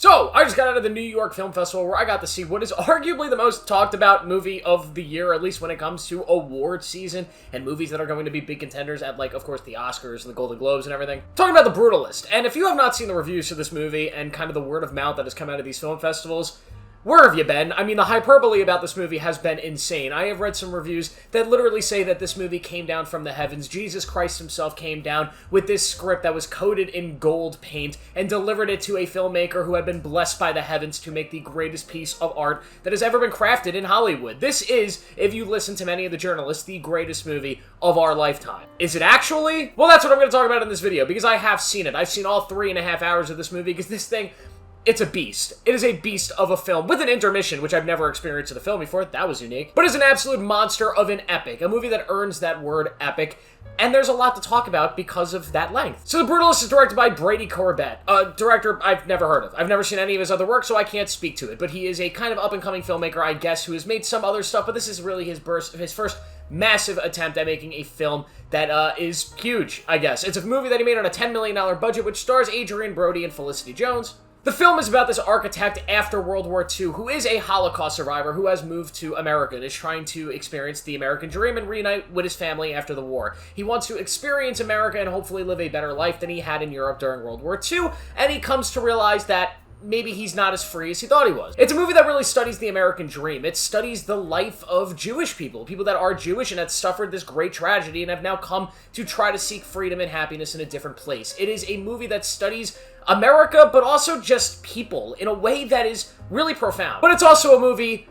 So, I just got out of the New York Film Festival where I got to see what is arguably the most talked about movie of the year, at least when it comes to award season and movies that are going to be big contenders at, like, of course, the Oscars and the Golden Globes and everything. Talking about The Brutalist, and if you have not seen the reviews for this movie and kind of the word of mouth that has come out of these film festivals, where have you been? I mean, the hyperbole about this movie has been insane. I have read some reviews that literally say that this movie came down from the heavens. Jesus Christ himself came down with this script that was coated in gold paint and delivered it to a filmmaker who had been blessed by the heavens to make the greatest piece of art that has ever been crafted in Hollywood. This is, if you listen to many of the journalists, the greatest movie of our lifetime. Is it actually? Well, that's what I'm going to talk about in this video, because I have seen it. I've seen all 3.5 hours of this movie, because this thing... it's a beast. It is a beast of a film with an intermission, which I've never experienced in a film before. That was unique. But it's an absolute monster of an epic. A movie that earns that word epic. And there's a lot to talk about because of that length. So The Brutalist is directed by Brady Corbett, a director I've never heard of. I've never seen any of his other work, so I can't speak to it. But he is a kind of up-and-coming filmmaker, I guess, who has made some other stuff, but this is really his first massive attempt at making a film that is huge, I guess. It's a movie that he made on a $10 million budget, which stars Adrian Brody and Felicity Jones. The film is about this architect after World War II who is a Holocaust survivor who has moved to America and is trying to experience the American dream and reunite with his family after the war. He wants to experience America and hopefully live a better life than he had in Europe during World War II, and he comes to realize that maybe he's not as free as he thought he was. It's a movie that really studies the American dream. It studies the life of Jewish people that are Jewish and have suffered this great tragedy and have now come to try to seek freedom and happiness in a different place. It is a movie that studies America, but also just people in a way that is really profound. But it's also a movie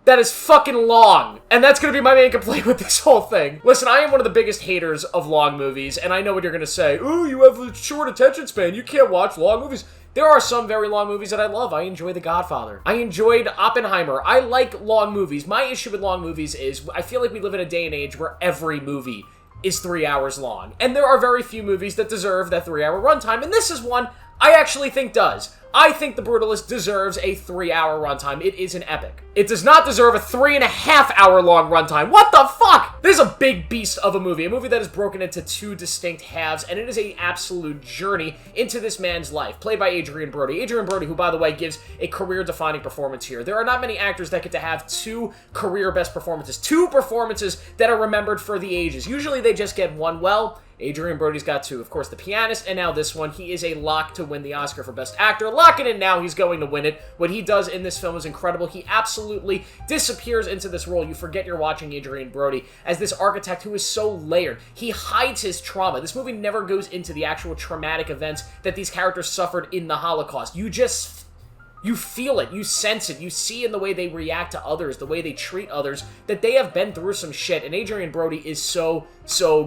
that is fucking long, and that's gonna be my main complaint with this whole thing. Listen, I am one of the biggest haters of long movies, and I know what you're gonna say. Ooh, you have a short attention span, you can't watch long movies. There are some very long movies that I love. I enjoy The Godfather. I enjoyed Oppenheimer. I like long movies. My issue with long movies is I feel like we live in a day and age where every movie is 3 hours long. And there are very few movies that deserve that 3-hour runtime, and this is one I actually think does. I think The Brutalist deserves a 3-hour runtime. It is an epic. It does not deserve a 3.5-hour long runtime. What the fuck? This is a big beast of a movie that is broken into 2 distinct halves, and it is an absolute journey into this man's life, played by Adrian Brody. Adrian Brody, who, by the way, gives a career-defining performance here. There are not many actors that get to have 2 career-best performances, 2 performances that are remembered for the ages. Usually they just get one. Well, Adrian Brody's got 2. Of course, The Pianist, and now this one. He is a lock to win the Oscar for Best Actor. Lock it in now. He's going to win it. What he does in this film is incredible. He absolutely disappears into this role. You forget you're watching Adrian Brody as this architect who is so layered. He hides his trauma. This movie never goes into the actual traumatic events that these characters suffered in the Holocaust. You feel it, you sense it, you see in the way they react to others, the way they treat others, that they have been through some shit, and Adrian Brody is so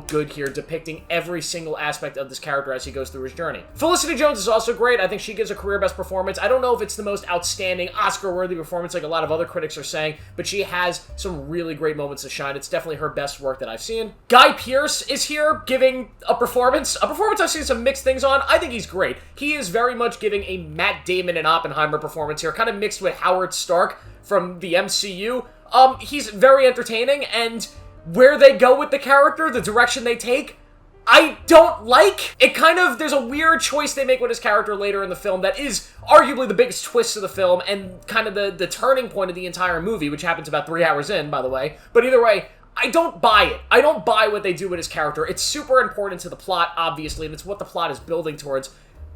good here, depicting every single aspect of this character as he goes through his journey. Felicity Jones is also great. I think she gives a career-best performance. I don't know if it's the most outstanding, Oscar-worthy performance like a lot of other critics are saying, but she has some really great moments to shine. It's definitely her best work that I've seen. Guy Pearce is here giving a performance I've seen some mixed things on. I think he's great. He is very much giving a Matt Damon and Oppenheimer performance here, kind of mixed with Howard Stark from the MCU. He's very entertaining, and where they go with the character, the direction they take, I don't like. There's a weird choice they make with his character later in the film that is arguably the biggest twist of the film and kind of the turning point of the entire movie, which happens about 3 hours in, by the way. But either way, I don't buy it. I don't buy what they do with his character. It's super important to the plot, obviously, and it's what the plot is building towards,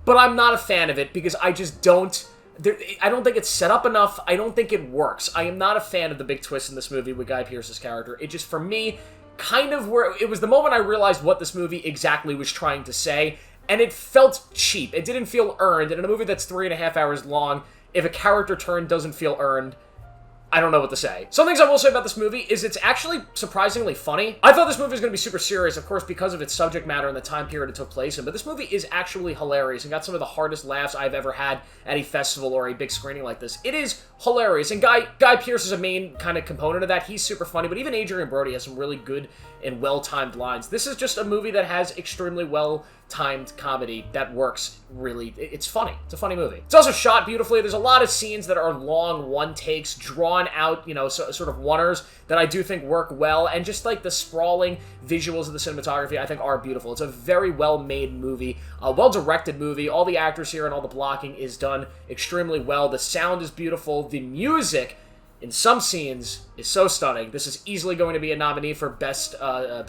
but I'm not a fan of it because I just don't... I don't think it's set up enough. I don't think it works. I am not a fan of the big twist in this movie with Guy Pearce's character. It just, for me, kind of where... it was the moment I realized what this movie exactly was trying to say, and it felt cheap. It didn't feel earned, and in a movie that's 3.5 hours long, if a character turn doesn't feel earned, I don't know what to say. Some things I will say about this movie is it's actually surprisingly funny. I thought this movie was going to be super serious, of course, because of its subject matter and the time period it took place in, but this movie is actually hilarious and got some of the hardest laughs I've ever had at a festival or a big screening like this. It is hilarious, and Guy Pearce is a main kind of component of that. He's super funny, but even Adrian Brody has some really good and well-timed lines. This is just a movie that has extremely well well-timed comedy that works really. It's funny. It's a funny movie. It's also shot beautifully. There's a lot of scenes that are long one takes, drawn out, sort of oneers that I do think work well, and just like the sprawling visuals of the cinematography I think are beautiful. It's a very well-made movie, a well-directed movie. All the actors here and all the blocking is done extremely well. The sound is beautiful. The music in some scenes is so stunning. This is easily going to be a nominee for best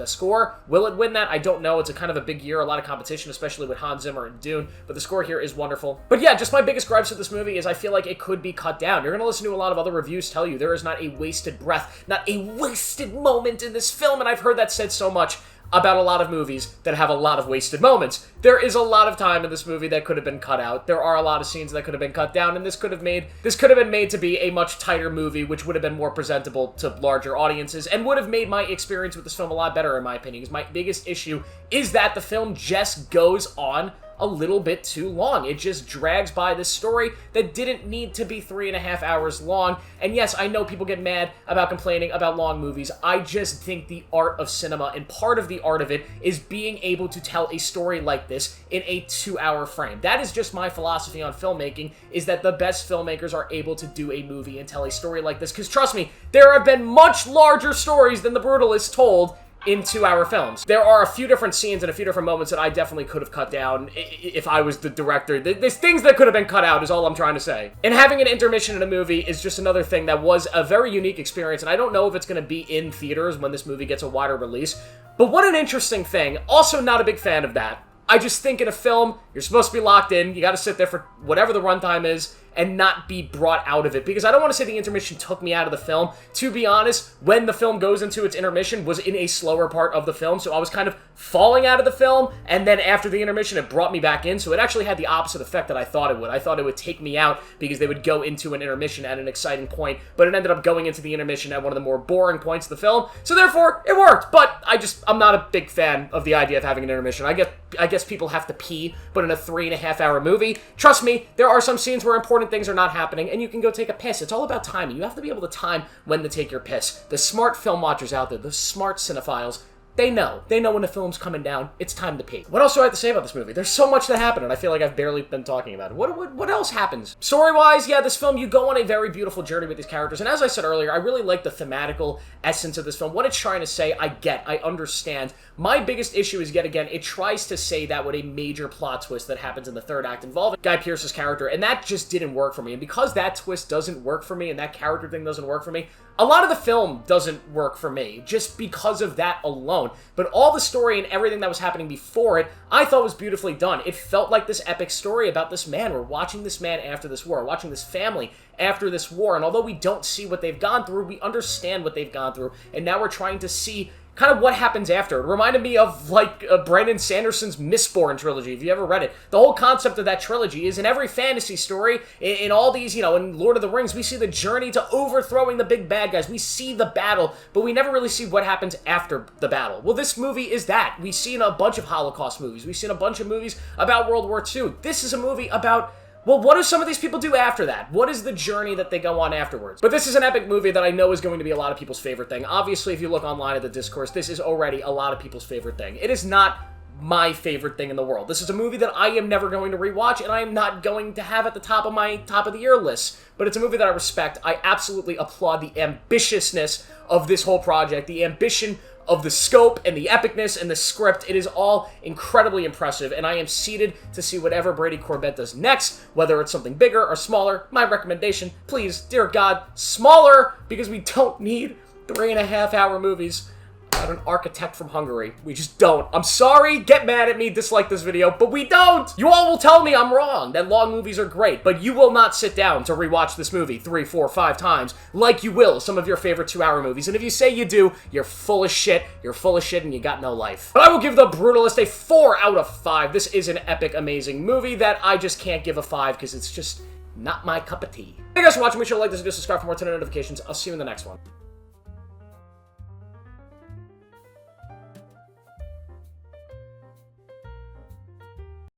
score. Will it win that? I don't know. It's a kind of a big year, a lot of competition, especially with Hans Zimmer and Dune, but the score here is wonderful. But yeah, just my biggest gripes with this movie is I feel like it could be cut down. You're going to listen to a lot of other reviews tell you there is not a wasted breath, not a wasted moment in this film, and I've heard that said so much about a lot of movies that have a lot of wasted moments. There is a lot of time in this movie that could have been cut out. There are a lot of scenes that could have been cut down, and this could have been made to be a much tighter movie, which would have been more presentable to larger audiences, and would have made my experience with this film a lot better, in my opinion, because my biggest issue is that the film just goes on a little bit too long. It just drags by this story that didn't need to be 3.5 hours long. And yes, I know people get mad about complaining about long movies. I just think the art of cinema, and part of the art of it, is being able to tell a story like this in a 2-hour frame. That is just my philosophy on filmmaking, is that the best filmmakers are able to do a movie and tell a story like this. Because trust me, there have been much larger stories than The Brutalist told in 2-hour films. There are a few different scenes and a few different moments that I definitely could have cut down if I was the director. There's things that could have been cut out is all I'm trying to say. And having an intermission in a movie is just another thing that was a very unique experience, and I don't know if it's going to be in theaters when this movie gets a wider release, but what an interesting thing. Also not a big fan of that. I just think in a film, you're supposed to be locked in, you gotta sit there for whatever the runtime is, and not be brought out of it. Because I don't want to say the intermission took me out of the film. To be honest, when the film goes into its intermission was in a slower part of the film, so I was kind of falling out of the film, and then after the intermission, it brought me back in, so it actually had the opposite effect that I thought it would. I thought it would take me out because they would go into an intermission at an exciting point, but it ended up going into the intermission at one of the more boring points of the film, so therefore, it worked. But I'm not a big fan of the idea of having an intermission. I guess people have to pee, but in a 3.5 hour movie, trust me, there are some scenes where important things are not happening, and you can go take a piss. It's all about timing. You have to be able to time when to take your piss. The smart film watchers out there, the smart cinephiles, they know. They know when the film's coming down. It's time to pee. What else do I have to say about this movie? There's so much that happened, and I feel like I've barely been talking about it. What else happens? Story-wise, yeah, this film, you go on a very beautiful journey with these characters, and as I said earlier, I really like the thematical essence of this film. What it's trying to say, I understand. My biggest issue is, yet again, it tries to say that with a major plot twist that happens in the third act involving Guy Pearce's character, and that just didn't work for me. And because that twist doesn't work for me, and that character thing doesn't work for me, a lot of the film doesn't work for me, just because of that alone. But all the story and everything that was happening before it, I thought was beautifully done. It felt like this epic story about this man. We're watching this man after this war, watching this family after this war, and although we don't see what they've gone through, we understand what they've gone through, and now we're trying to see kind of what happens after. It reminded me of, like, Brandon Sanderson's Mistborn trilogy, if you ever read it. The whole concept of that trilogy is in every fantasy story, in all these, in Lord of the Rings, we see the journey to overthrowing the big bad guys. We see the battle, but we never really see what happens after the battle. Well, this movie is that. We've seen a bunch of Holocaust movies. We've seen a bunch of movies about World War II. This is a movie about, well, what do some of these people do after that? What is the journey that they go on afterwards? But this is an epic movie that I know is going to be a lot of people's favorite thing. Obviously, if you look online at the discourse, this is already a lot of people's favorite thing. It is not my favorite thing in the world. This is a movie that I am never going to rewatch, and I am not going to have at the top of my top of the year list. But it's a movie that I respect. I absolutely applaud the ambitiousness of this whole project, the ambition of the scope and the epicness and the script. It is all incredibly impressive, and I am seated to see whatever Brady Corbett does next, whether it's something bigger or smaller. My recommendation, please, dear God, smaller, because we don't need 3.5 hour movies about an architect from Hungary. We just don't. I'm sorry, get mad at me, dislike this video, but we don't! You all will tell me I'm wrong, that long movies are great, but you will not sit down to rewatch this movie 3, 4, 5 times, like you will some of your favorite 2-hour movies, and if you say you do, you're full of shit, and you got no life. But I will give The Brutalist a 4 out of 5. This is an epic, amazing movie that I just can't give a 5, because it's just not my cup of tea. Thank you guys for watching. Make sure to like this video, subscribe for more notifications. I'll see you in the next one.